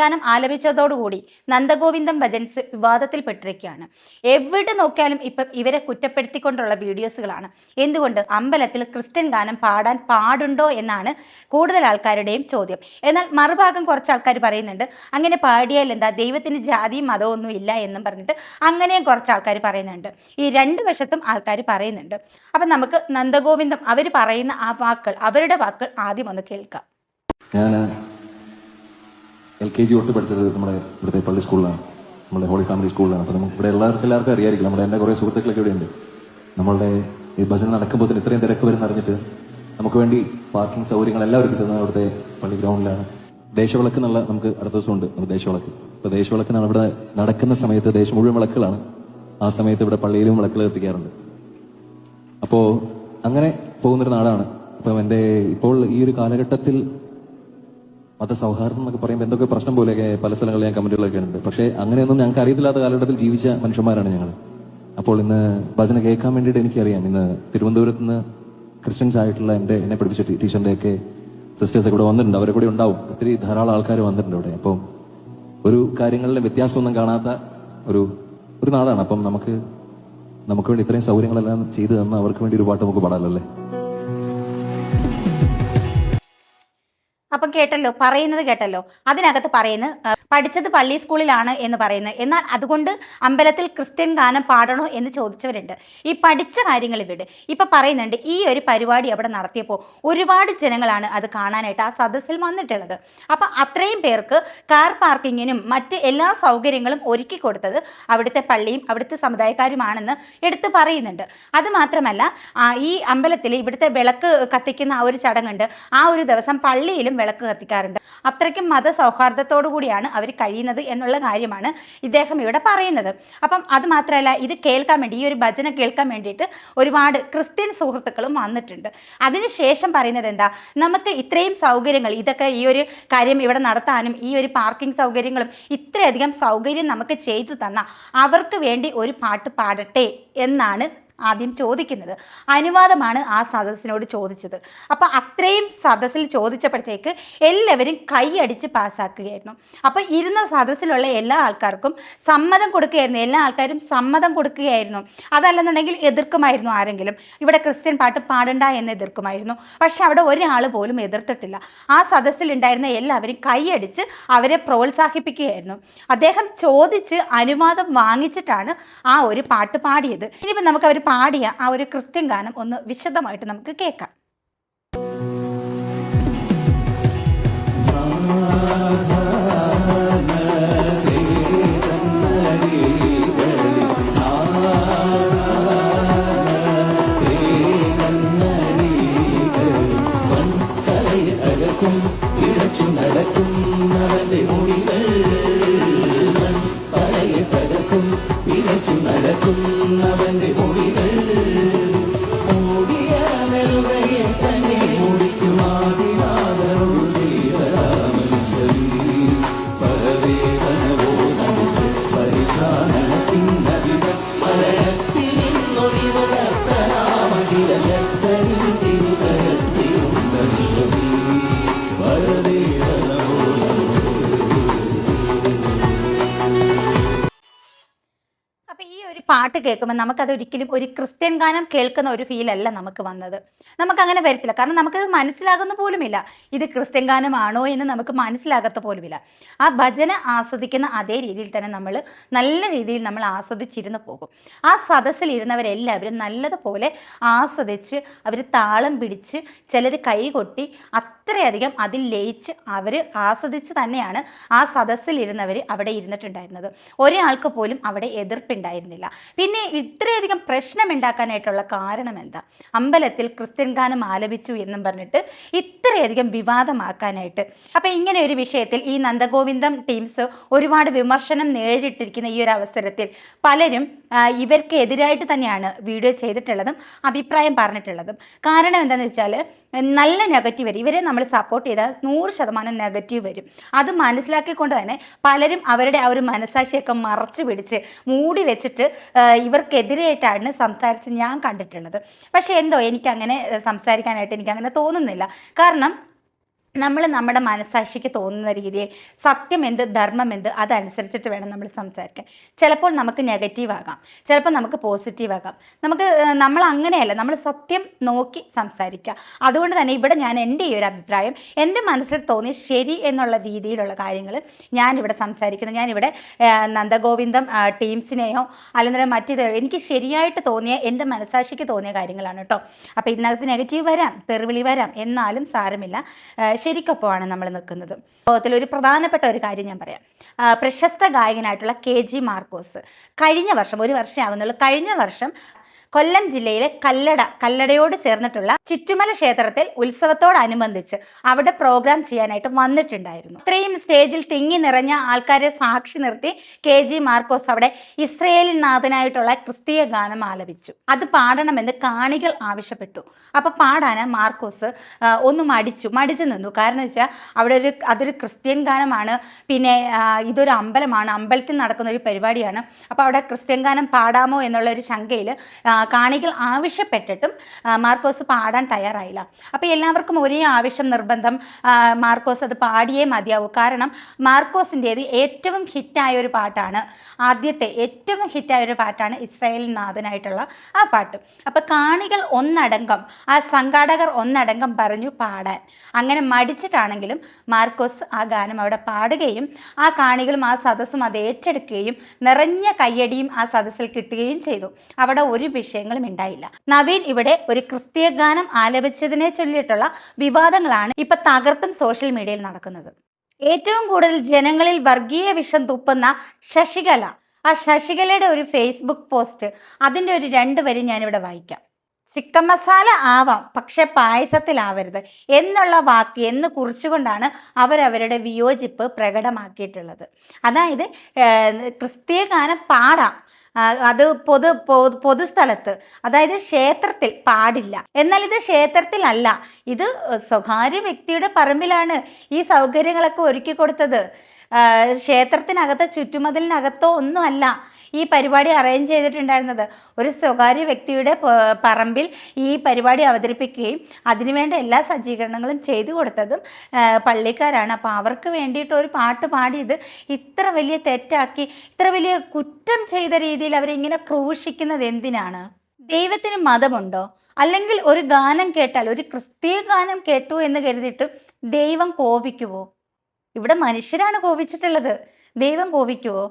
ഗാനം ആലപിച്ചതോടുകൂടി നന്ദഗോവിന്ദം ഭജൻസ് വിവാദത്തിൽപ്പെട്ടിരിക്കുകയാണ്. എവിടെ നോക്കിയാലും ഇപ്പം ഇവരെ കുറ്റപ്പെടുത്തിക്കൊണ്ടുള്ള വീഡിയോസുകളാണ്. എന്തുകൊണ്ട് അമ്പലത്തിൽ ക്രിസ്ത്യൻ ഗാനം പാടാൻ പാടുണ്ടോ എന്നാണ് കൂടുതൽ ആൾക്കാരുടെയും ചോദ്യം. എന്നാൽ മറുഭാഗം കുറച്ച് ആൾക്കാർ പറയുന്നുണ്ട് അങ്ങനെ പാടിയാൽ എന്താ, ദൈവത്തിന് ജാതിയും മതവും ഒന്നും ഇല്ല എന്നും പറഞ്ഞിട്ട് അങ്ങനെയും കുറച്ച് ആൾക്കാർ പറയുന്നുണ്ട്. ഈ രണ്ട് വശത്തും ആൾക്കാർ പറയുന്നുണ്ട്. അപ്പം നമുക്ക് നന്ദഗോവിന്ദം അവർ പറയുന്ന ആ വാക്കുകൾ, അവരുടെ വാക്കുകൾ ആദ്യം ഒന്ന് കേൾക്കാം. ഞാൻ LKG തൊട്ട് പഠിച്ചത് നമ്മുടെ ഇവിടുത്തെ പള്ളി സ്കൂളിലാണ്, നമ്മുടെ ഹോളി ഫാമിലി സ്കൂളിലാണ്. അപ്പോൾ നമുക്ക് ഇവിടെ എല്ലാവർക്കും അറിയാമായിരിക്കും, നമ്മുടെ എൻ്റെ കുറേ സുഹൃത്തുക്കളൊക്കെ ഇവിടെയുണ്ട്. നമ്മളുടെ ഈ ഭജന നടക്കുമ്പോൾ തന്നെ ഇത്രയും തിരക്ക് വരുന്ന അറിഞ്ഞിട്ട് നമുക്ക് വേണ്ടി പാർക്കിംഗ് സൗകര്യങ്ങൾ എല്ലാവർക്കും തരുന്നത് അവിടുത്തെ പള്ളി ഗ്രൗണ്ടിലാണ്. ദേശവിളക്ക് എന്നുള്ള നമുക്ക് അടുത്ത ദിവസം ഉണ്ട് ദേശവിളക്ക്. അപ്പോൾ ദേശവിളക്ക് ഇവിടെ നടക്കുന്ന സമയത്ത് ദേശം മുഴുവൻ വിളക്കുകളാണ്. ആ സമയത്ത് ഇവിടെ പള്ളിയിലും വിളക്കുകൾ എത്തിക്കാറുണ്ട്. അപ്പോൾ അങ്ങനെ പോകുന്നൊരു നാടാണ്. അപ്പം ഇപ്പോൾ ഈ ഒരു കാലഘട്ടത്തിൽ മതസൗഹാർദ്ദം എന്നൊക്കെ പറയുമ്പോൾ എന്തൊക്കെ പ്രശ്നം പോലെയൊക്കെ പല സ്ഥലങ്ങളിൽ ഞാൻ കമന്റുകളൊക്കെ ഉണ്ട്. പക്ഷേ അങ്ങനെയൊന്നും ഞങ്ങൾക്ക് അറിയത്തില്ലാത്ത കാലഘട്ടത്തിൽ ജീവിച്ച മനുഷ്യന്മാരാണ് ഞങ്ങൾ. അപ്പോൾ ഇന്ന് ഭജന കേൾക്കാൻ വേണ്ടിയിട്ട് എനിക്കറിയാം, ഇന്ന് തിരുവനന്തപുരത്ത് നിന്ന് ക്രിസ്ത്യൻസ് ആയിട്ടുള്ള എന്നെ പഠിപ്പിച്ച ടീച്ചറിൻ്റെയൊക്കെ സിസ്റ്റേഴ്സൊക്കെ ഇവിടെ വന്നിട്ടുണ്ട്. അവരെ കൂടെ ഉണ്ടാവും, ഒത്തിരി ധാരാളം ആൾക്കാർ വന്നിട്ടുണ്ട് ഇവിടെ. അപ്പം ഒരു കാര്യങ്ങളിലെ വ്യത്യാസമൊന്നും കാണാത്ത ഒരു നാടാണ്. അപ്പം നമുക്ക് വേണ്ടി ഇത്രയും സൗകര്യങ്ങളെല്ലാം ചെയ്തു തന്ന അവർക്ക് വേണ്ടി ഒരു പാട്ട് നമുക്ക് പാടാമല്ലേ. അപ്പം പറയുന്നത് കേട്ടല്ലോ. അതിനകത്ത് പറയുന്നത് പഠിച്ചത് പള്ളി സ്കൂളിലാണ് എന്ന് പറയുന്നത്. എന്നാൽ അതുകൊണ്ട് അമ്പലത്തിൽ ക്രിസ്ത്യൻ ഗാനം പാടണോ എന്ന് ചോദിച്ചവരുണ്ട്. ഈ പഠിച്ച കാര്യങ്ങൾ ഇവിടെ ഇപ്പം പറയുന്നുണ്ട്. ഈ ഒരു പരിപാടി അവിടെ നടത്തിയപ്പോൾ ഒരുപാട് ജനങ്ങളാണ് അത് കാണാനായിട്ട് ആ സദസ്സിൽ വന്നിട്ടുള്ളത്. അപ്പം അത്രയും പേർക്ക് കാർ പാർക്കിങ്ങിനും മറ്റ് എല്ലാ സൗകര്യങ്ങളും ഒരുക്കി കൊടുത്തത് അവിടുത്തെ പള്ളിയും അവിടുത്തെ സമുദായക്കാരുമാണെന്ന് എടുത്ത് പറയുന്നുണ്ട്. അതുമാത്രമല്ല, ഈ അമ്പലത്തിൽ ഇവിടുത്തെ വിളക്ക് കത്തിക്കുന്ന ആ ഒരു ചടങ്ങുണ്ട്. ആ ഒരു ദിവസം പള്ളിയിലും വിളക്ക് കത്തിക്കാറുണ്ട്. അത്രയ്ക്കും മതസൗഹാർദ്ദത്തോടു കൂടിയാണ് അവർ കഴിയുന്നത് എന്നുള്ള കാര്യമാണ് ഇദ്ദേഹം ഇവിടെ പറയുന്നത്. അപ്പം അത് മാത്രമല്ല, ഇത് കേൾക്കാൻ വേണ്ടി, ഈ ഒരു ഭജന കേൾക്കാൻ വേണ്ടിയിട്ട് ഒരുപാട് ക്രിസ്ത്യൻ സുഹൃത്തുക്കളും വന്നിട്ടുണ്ട്. അതിനുശേഷം പറയുന്നത് എന്താ, നമുക്ക് ഇത്രയും സൗകര്യങ്ങൾ, ഇതൊക്കെ ഈ ഒരു കാര്യം ഇവിടെ നടത്താനും ഈ ഒരു പാർക്കിംഗ് സൗകര്യങ്ങളും ഇത്രയധികം സൗകര്യം നമുക്ക് ചെയ്തു തന്ന അവർക്ക് വേണ്ടി ഒരു പാട്ട് പാടട്ടെ എന്നാണ് ആദ്യം ചോദിക്കുന്നത്. അനുവാദമാണ് ആ സദസ്സിനോട് ചോദിച്ചത്. അപ്പോൾ അത്രയും സദസ്സിൽ ചോദിച്ചപ്പോഴത്തേക്ക് എല്ലാവരും കൈയടിച്ച് പാസ്സാക്കുകയായിരുന്നു. അപ്പോൾ ഇരുന്ന സദസ്സിലുള്ള എല്ലാ ആൾക്കാർക്കും സമ്മതം കൊടുക്കുകയായിരുന്നു. എല്ലാ ആൾക്കാരും സമ്മതം കൊടുക്കുകയായിരുന്നു. അതല്ലെന്നുണ്ടെങ്കിൽ എതിർക്കുമായിരുന്നു. ആരെങ്കിലും ഇവിടെ ക്രിസ്ത്യൻ പാട്ട് പാടണ്ട എന്ന് എതിർക്കുമായിരുന്നു. പക്ഷെ അവിടെ ഒരാൾ പോലും എതിർത്തിട്ടില്ല. ആ സദസ്സിലുണ്ടായിരുന്ന എല്ലാവരും കൈയടിച്ച് അവരെ പ്രോത്സാഹിപ്പിക്കുകയായിരുന്നു. അദ്ദേഹം ചോദിച്ച് അനുവാദം വാങ്ങിച്ചിട്ടാണ് ആ ഒരു പാട്ട് പാടിയത്. ഇനിയിപ്പോൾ നമുക്ക് അവർ പാടിയ ആ ഒരു ക്രിസ്ത്യൻ ഗാനം ഒന്ന് വിശദമായിട്ട് നമുക്ക് കേൾക്കാം. പാട്ട് കേൾക്കുമ്പോൾ നമുക്കത് ഒരിക്കലും ഒരു ക്രിസ്ത്യൻ ഗാനം കേൾക്കുന്ന ഒരു ഫീലല്ല നമുക്ക് വന്നത്. നമുക്കങ്ങനെ വരത്തില്ല. കാരണം നമുക്കത് മനസ്സിലാകുന്ന പോലുമില്ല ഇത് ക്രിസ്ത്യൻ ഗാനമാണോ എന്ന് നമുക്ക് മനസ്സിലാകത്ത പോലുമില്ല. ആ ഭജന ആസ്വദിക്കുന്ന അതേ രീതിയിൽ തന്നെ നല്ല രീതിയിൽ നമ്മൾ ആസ്വദിച്ചിരുന്ന് പോകും. ആ സദസ്സിലിരുന്നവരെല്ലാവരും നല്ലതുപോലെ ആസ്വദിച്ച് അവർ താളം പിടിച്ച് ചിലർ കൈകൊട്ടി അത്രയധികം അതിൽ ലയിച്ച് അവർ ആസ്വദിച്ച് തന്നെയാണ് ആ സദസ്സിലിരുന്നവർ അവിടെ ഇരുന്നിട്ടുണ്ടായിരുന്നത്. ഒരാൾക്ക് പോലും അവിടെ എതിർപ്പുണ്ടായിരുന്നില്ല. പിന്നെ ഇത്രയധികം പ്രശ്നമുണ്ടാക്കാനായിട്ടുള്ള കാരണം എന്താ? അമ്പലത്തിൽ ക്രിസ്ത്യൻ ഗാനം ആലപിച്ചു എന്നും പറഞ്ഞിട്ട് ഇത്രയധികം വിവാദമാക്കാനായിട്ട്. അപ്പം ഇങ്ങനെ ഒരു വിഷയത്തിൽ ഈ നന്ദഗോവിന്ദം ടീംസ് ഒരുപാട് വിമർശനം നേരിട്ടിരിക്കുന്ന ഈ ഒരു അവസരത്തിൽ പലരും ഇവർക്ക് എതിരായിട്ട് തന്നെയാണ് വീഡിയോ ചെയ്തിട്ടുള്ളതും അഭിപ്രായം പറഞ്ഞിട്ടുള്ളതും. കാരണം എന്താണെന്ന് വെച്ചാൽ നല്ല നെഗറ്റീവ് വരും. ഇവരെ നമ്മൾ സപ്പോർട്ട് ചെയ്താൽ 100% നെഗറ്റീവ് വരും. അത് മനസ്സിലാക്കിക്കൊണ്ട് തന്നെ പലരും അവരുടെ ആ ഒരു മനസാക്ഷിയൊക്കെ മറച്ചു പിടിച്ച് മൂടി വെച്ചിട്ട് ഇവർക്കെതിരായിട്ടാണ് സംസാരിച്ച് ഞാൻ കണ്ടിട്ടുള്ളത്. പക്ഷേ എന്തോ എനിക്കങ്ങനെ സംസാരിക്കാനായിട്ട് എനിക്കങ്ങനെ തോന്നുന്നില്ല. കാരണം നമ്മൾ നമ്മുടെ മനസാക്ഷിക്ക് തോന്നുന്ന രീതിയിൽ സത്യം എന്ത് ധർമ്മം എന്ത് അതനുസരിച്ചിട്ട് വേണം നമ്മൾ സംസാരിക്കാൻ. ചിലപ്പോൾ നമുക്ക് നെഗറ്റീവ് ആകാം, ചിലപ്പോൾ നമുക്ക് പോസിറ്റീവ് ആകാം. നമ്മൾ അങ്ങനെയല്ല, നമ്മൾ സത്യം നോക്കി സംസാരിക്കുക. അതുകൊണ്ട് തന്നെ ഇവിടെ ഞാൻ എൻ്റെ ഈ ഒരു അഭിപ്രായം എൻ്റെ മനസ്സിൽ തോന്നി ശരി എന്നുള്ള രീതിയിലുള്ള കാര്യങ്ങൾ ഞാനിവിടെ സംസാരിക്കുന്നത്. ഞാനിവിടെ നന്ദഗോവിന്ദം ടീംസിനെയോ അല്ലെങ്കിൽ മറ്റേത് എനിക്ക് ശരിയായിട്ട് തോന്നിയ എൻ്റെ മനസാക്ഷിക്ക് തോന്നിയ കാര്യങ്ങളാണ് കേട്ടോ. അപ്പോൾ ഇതിനകത്ത് നെഗറ്റീവ് വരാം, തെറിവിളി വരാം, എന്നാലും സാരമില്ല, ശരിക്കൊപ്പമാണ് നമ്മൾ നിൽക്കുന്നത്. ലോകത്തിൽ ഒരു പ്രധാനപ്പെട്ട ഒരു കാര്യം ഞാൻ പറയാം. പ്രശസ്ത ഗായകനായിട്ടുള്ള KG മാർക്കോസ് കഴിഞ്ഞ വർഷം, ഒരു വർഷം ആകുന്നുള്ളൂ, കഴിഞ്ഞ വർഷം കൊല്ലം ജില്ലയിലെ കല്ലടയോട് ചേർന്നിട്ടുള്ള ചുറ്റുമല ക്ഷേത്രത്തിൽ ഉത്സവത്തോടനുബന്ധിച്ച് അവിടെ പ്രോഗ്രാം ചെയ്യാനായിട്ട് വന്നിട്ടുണ്ടായിരുന്നു. അത്രയും സ്റ്റേജിൽ തിങ്ങി നിറഞ്ഞ ആൾക്കാരെ സാക്ഷി നിർത്തി KG മാർക്കോസ് അവിടെ ഇസ്രയേലിൻ നാഥനായിട്ടുള്ള ക്രിസ്തീയ ഗാനം ആലപിച്ചു. അത് പാടണമെന്ന് കാണികൾ ആവശ്യപ്പെട്ടു. അപ്പോൾ പാടാൻ മാർക്കോസ് ഒന്ന് മടിച്ചു നിന്നു. കാരണം വെച്ചാൽ അവിടെ അതൊരു ക്രിസ്ത്യൻ ഗാനമാണ്, പിന്നെ ഇതൊരു അമ്പലമാണ്, അമ്പലത്തിൽ നടക്കുന്ന ഒരു പരിപാടിയാണ്. അപ്പോൾ അവിടെ ക്രിസ്ത്യൻ ഗാനം പാടാമോ എന്നുള്ള ഒരു ശങ്കയിൽ കാണികൾ ആവശ്യപ്പെട്ടിട്ടും മാർക്കോസ് പാടാൻ തയ്യാറായില്ല. അപ്പോൾ എല്ലാവർക്കും ഒരേ ആവശ്യം, നിർബന്ധം, മാർക്കോസ് അത് പാടിയേ മതിയാവൂ. കാരണം മാർക്കോസിൻ്റേത് ഏറ്റവും ഹിറ്റായ ഒരു പാട്ടാണ്, ആദ്യത്തെ ഏറ്റവും ഹിറ്റായ ഒരു പാട്ടാണ് ഇസ്രായേലിൻ നാഥനായിട്ടുള്ള ആ പാട്ട്. അപ്പോൾ കാണികൾ ഒന്നടങ്കം, ആ സംഘാടകർ ഒന്നടങ്കം പറഞ്ഞു പാടാൻ. അങ്ങനെ മടിച്ചിട്ടാണെങ്കിലും മാർക്കോസ് ആ ഗാനം അവിടെ പാടുകയും ആ കാണികളും ആ സദസ്സും അത് ഏറ്റെടുക്കുകയും നിറഞ്ഞ കയ്യടിയും ആ സദസ്സിൽ കിട്ടുകയും ചെയ്തു. അവിടെ ഒരു വിഷയങ്ങളും ഉണ്ടായില്ല. നവീൻ ഇവിടെ ഒരു ക്രിസ്തീയ ഗാനം ആലപിച്ചതിനെ ചൊല്ലിയിട്ടുള്ള വിവാദങ്ങളാണ് ഇപ്പൊ തകർത്തും സോഷ്യൽ മീഡിയയിൽ നടക്കുന്നത്. ഏറ്റവും കൂടുതൽ ജനങ്ങളിൽ വർഗീയ വിഷം തുപ്പുന്ന ശശികല, ആ ശശികലയുടെ ഒരു ഫേസ്ബുക്ക് പോസ്റ്റ്, അതിൻ്റെ ഒരു 2 വരി ഞാനിവിടെ വായിക്കാം. ചിക്കൻ മസാല ആവാം, പക്ഷെ പായസത്തിലാവരുത് എന്നുള്ള വാക്ക് എന്ന് കുറിച്ചുകൊണ്ടാണ് അവരവരുടെ വിയോജിപ്പ് പ്രകടമാക്കിയിട്ടുള്ളത്. അതായത് ക്രിസ്തീയ ഗാനം പാടാം, അത് പൊതുസ്ഥലത്ത്, അതായത് ക്ഷേത്രത്തിൽ പാടില്ല. എന്നാൽ ഇത് ക്ഷേത്രത്തിലല്ല, ഇത് സ്വകാര്യ വ്യക്തിയുടെ പറമ്പിലാണ് ഈ സൗകര്യങ്ങളൊക്കെ ഒരുക്കി കൊടുത്തത്. ക്ഷേത്രത്തിനകത്ത് ചുറ്റുമതിലിനകത്തോ ഒന്നുമല്ല ഈ പരിപാടി അറേഞ്ച് ചെയ്തിട്ടുണ്ടായിരുന്നത്. ഒരു സ്വകാര്യ വ്യക്തിയുടെ പറമ്പിൽ ഈ പരിപാടി അവതരിപ്പിക്കുകയും അതിനുവേണ്ട എല്ലാ സജ്ജീകരണങ്ങളും ചെയ്തു കൊടുത്തതും പള്ളിക്കാരാണ്. അപ്പോൾ അവർക്ക് വേണ്ടിയിട്ട് ഒരു പാട്ട് പാടിയത് ഇത്ര വലിയ തെറ്റാക്കി, ഇത്ര വലിയ കുറ്റം ചെയ്ത രീതിയിൽ അവരിങ്ങനെ ക്രൂശിക്കുന്നത് എന്തിനാണ്? ദൈവത്തിന് മതമുണ്ടോ? അല്ലെങ്കിൽ ഒരു ഗാനം കേട്ടാൽ, ഒരു ക്രിസ്തീയ ഗാനം കേട്ടു എന്ന് കരുതിയിട്ട് ദൈവം കോപിക്കുവോ? ഇവിടെ മനുഷ്യരാണ് കോപിച്ചിട്ടുള്ളത്, ദൈവം കോപിക്കുവോ?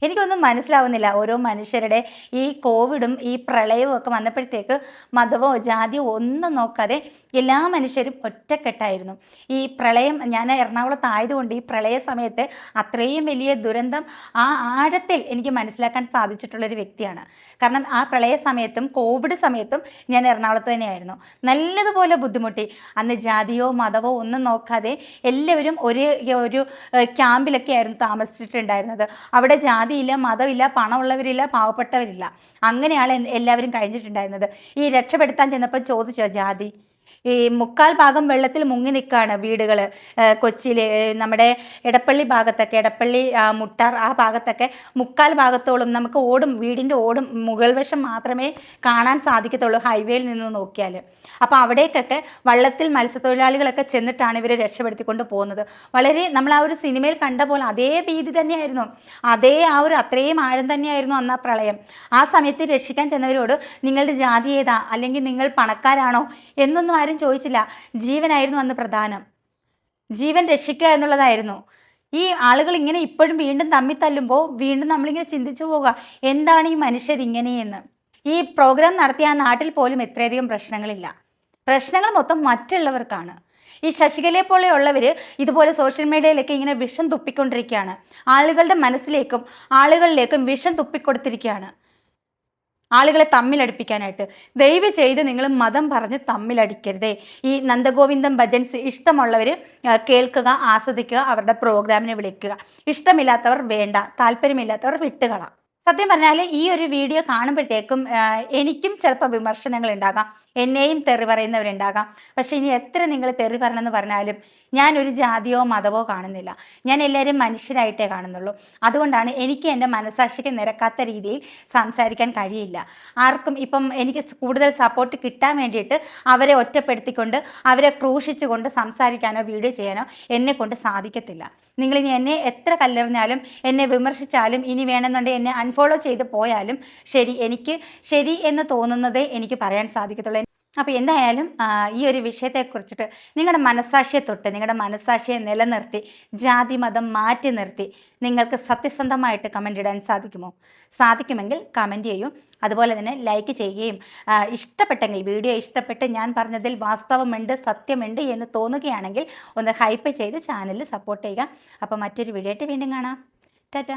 എനിക്കൊന്നും മനസ്സിലാവുന്നില്ല. ഓരോ മനുഷ്യരുടെ ഈ കോവിഡും ഈ പ്രളയവും ഒക്കെ വന്നപ്പോഴത്തേക്ക് മതമോ ജാതിയോ ഒന്നും നോക്കാതെ എല്ലാ മനുഷ്യരും ഒറ്റക്കെട്ടായിരുന്നു. ഈ പ്രളയം, ഞാൻ എറണാകുളത്തായതുകൊണ്ട് ഈ പ്രളയ സമയത്ത് അത്രയും വലിയ ദുരന്തം ആ ആഴത്തിൽ എനിക്ക് മനസ്സിലാക്കാൻ സാധിച്ചിട്ടുള്ളൊരു വ്യക്തിയാണ്. കാരണം ആ പ്രളയ സമയത്തും കോവിഡ് സമയത്തും ഞാൻ എറണാകുളത്ത് തന്നെയായിരുന്നു. നല്ലതുപോലെ ബുദ്ധിമുട്ടി. അന്ന് ജാതിയോ മതമോ ഒന്നും നോക്കാതെ എല്ലാവരും ഒരു ക്യാമ്പിലൊക്കെ ആയിരുന്നു താമസിച്ചിട്ടുണ്ടായിരുന്നത്. അവിടെ ജാതിയില്ല, മതമില്ല, പണമുള്ളവരില്ല, പാവപ്പെട്ടവരില്ല, അങ്ങനെയാണ് എല്ലാവരും കഴിഞ്ഞിട്ടുണ്ടായിരുന്നത്. ഈ രക്ഷപ്പെടുത്താൻ ചെന്നപ്പോൾ ചോദിച്ചോ ജാതി? ഈ 3/4 ഭാഗം വെള്ളത്തിൽ മുങ്ങി നിൽക്കുകയാണ് വീടുകൾ. കൊച്ചിയിൽ നമ്മുടെ എടപ്പള്ളി ഭാഗത്തൊക്കെ, എടപ്പള്ളി മുട്ടാർ ആ ഭാഗത്തൊക്കെ 3/4 ഭാഗത്തോളം നമുക്ക് വീടിൻ്റെ ഓടും മുകൾ വശം മാത്രമേ കാണാൻ സാധിക്കത്തുള്ളൂ ഹൈവേയിൽ നിന്ന് നോക്കിയാൽ. അപ്പോൾ അവിടേക്കൊക്കെ വള്ളത്തിൽ മത്സ്യത്തൊഴിലാളികളൊക്കെ ചെന്നിട്ടാണ് ഇവരെ രക്ഷപ്പെടുത്തിക്കൊണ്ട് പോകുന്നത്. വളരെ നമ്മൾ ആ ഒരു സിനിമയിൽ കണ്ട പോലെ അതേ ഭീതി തന്നെയായിരുന്നു, അത്രയും ആഴം തന്നെയായിരുന്നു അന്ന് ആ പ്രളയം. ആ സമയത്ത് രക്ഷിക്കാൻ ചെന്നവരോട് നിങ്ങളുടെ ജാതി ഏതാ, അല്ലെങ്കിൽ നിങ്ങൾ പണക്കാരാണോ എന്നൊന്നും ആരും ചോദിച്ചില്ല. ജീവനായിരുന്നു അന്ന് പ്രധാനം. ജീവൻ രക്ഷിക്കുക എന്നുള്ളതായിരുന്നു. ഈ ആളുകൾ ഇങ്ങനെ ഇപ്പോഴും വീണ്ടും തമ്മിൽ തല്ലുമ്പോൾ വീണ്ടും നമ്മളിങ്ങനെ ചിന്തിച്ചു പോവുക, എന്താണ് ഈ മനുഷ്യരിങ്ങനെയെന്ന്. ഈ പ്രോഗ്രാം നടത്തിയ ആ നാട്ടിൽ പോലും ഇത്രയധികം പ്രശ്നങ്ങളില്ല. പ്രശ്നങ്ങൾ മൊത്തം മറ്റുള്ളവർക്കാണ്. ഈ ശശികലയെ പോലെയുള്ളവർ ഇതുപോലെ സോഷ്യൽ മീഡിയയിലൊക്കെ ഇങ്ങനെ വിഷം തുപ്പിക്കൊണ്ടിരിക്കുകയാണ്. ആളുകളുടെ മനസ്സിലേക്കും ആളുകളിലേക്കും വിഷം തുപ്പിക്കൊടുത്തിരിക്കുകയാണ്, ആളുകളെ തമ്മിലടിപ്പിക്കാനായിട്ട്. ദയവ് ചെയ്ത് നിങ്ങൾ മതം പറഞ്ഞ് തമ്മിലടിക്കരുതേ. ഈ നന്ദഗോവിന്ദം ഭജൻസ് ഇഷ്ടമുള്ളവർ കേൾക്കുക, ആസ്വദിക്കുക, അവരുടെ പ്രോഗ്രാമിനെ വിളിക്കുക. ഇഷ്ടമില്ലാത്തവർ വേണ്ട, താല്പര്യമില്ലാത്തവർ വിട്ടുകളാം. സത്യം പറഞ്ഞാൽ ഈ ഒരു വീഡിയോ കാണുമ്പോഴത്തേക്കും എനിക്കും ചിലപ്പോൾ വിമർശനങ്ങൾ ഉണ്ടാകാം, എന്നെയും തെറി പറയുന്നവരുണ്ടാകാം. പക്ഷേ ഇനി എത്ര നിങ്ങൾ തെറി പറയണമെന്ന് പറഞ്ഞാലും ഞാനൊരു ജാതിയോ മതമോ കാണുന്നില്ല. ഞാൻ എല്ലാവരും മനുഷ്യരായിട്ടേ കാണുന്നുള്ളൂ. അതുകൊണ്ടാണ് എനിക്ക് എൻ്റെ മനസ്സാക്ഷിക്ക് നിരക്കാത്ത രീതിയിൽ സംസാരിക്കാൻ കഴിയില്ല. ആർക്കും ഇപ്പം എനിക്ക് കൂടുതൽ സപ്പോർട്ട് കിട്ടാൻ വേണ്ടിയിട്ട് അവരെ ഒറ്റപ്പെടുത്തിക്കൊണ്ട് അവരെ ക്രൂശിച്ചുകൊണ്ട് സംസാരിക്കാനോ വീഡിയോ ചെയ്യാനോ എന്നെക്കൊണ്ട് സാധിക്കത്തില്ല. നിങ്ങളിനി എന്നെ എത്ര കല്ലെറിഞ്ഞാലും എന്നെ വിമർശിച്ചാലും ഇനി വേണമെന്നുണ്ടെങ്കിൽ എന്നെ അൺഫോളോ ചെയ്ത് പോയാലും ശരി, എനിക്ക് ശരി എന്ന് തോന്നുന്നതേ എനിക്ക് പറയാൻ സാധിക്കത്തുള്ളൂ. അപ്പോൾ എന്തായാലും ഈ ഒരു വിഷയത്തെക്കുറിച്ചിട്ട് നിങ്ങളുടെ മനസ്സാക്ഷിയെ തൊട്ട് നിങ്ങളുടെ മനസ്സാക്ഷിയെ നിലനിർത്തി ജാതി മതം മാറ്റി നിർത്തി നിങ്ങൾക്ക് സത്യസന്ധമായിട്ട് കമൻ്റ് ഇടാൻ സാധിക്കുമോ? സാധിക്കുമെങ്കിൽ കമൻ്റ് ചെയ്യും. അതുപോലെ തന്നെ ലൈക്ക് ചെയ്യുകയും ഇഷ്ടപ്പെട്ടെങ്കിൽ വീഡിയോ ഇഷ്ടപ്പെട്ട് ഞാൻ പറഞ്ഞതിൽ വാസ്തവമുണ്ട് സത്യമുണ്ട് എന്ന് തോന്നുകയാണെങ്കിൽ ഒന്ന് ഹൈപ്പ് ചെയ്ത് ചാനൽ സപ്പോർട്ട് ചെയ്യുക. അപ്പോൾ മറ്റൊരു വീഡിയോ ആയിട്ട് വീണ്ടും കാണാം. ടാറ്റ.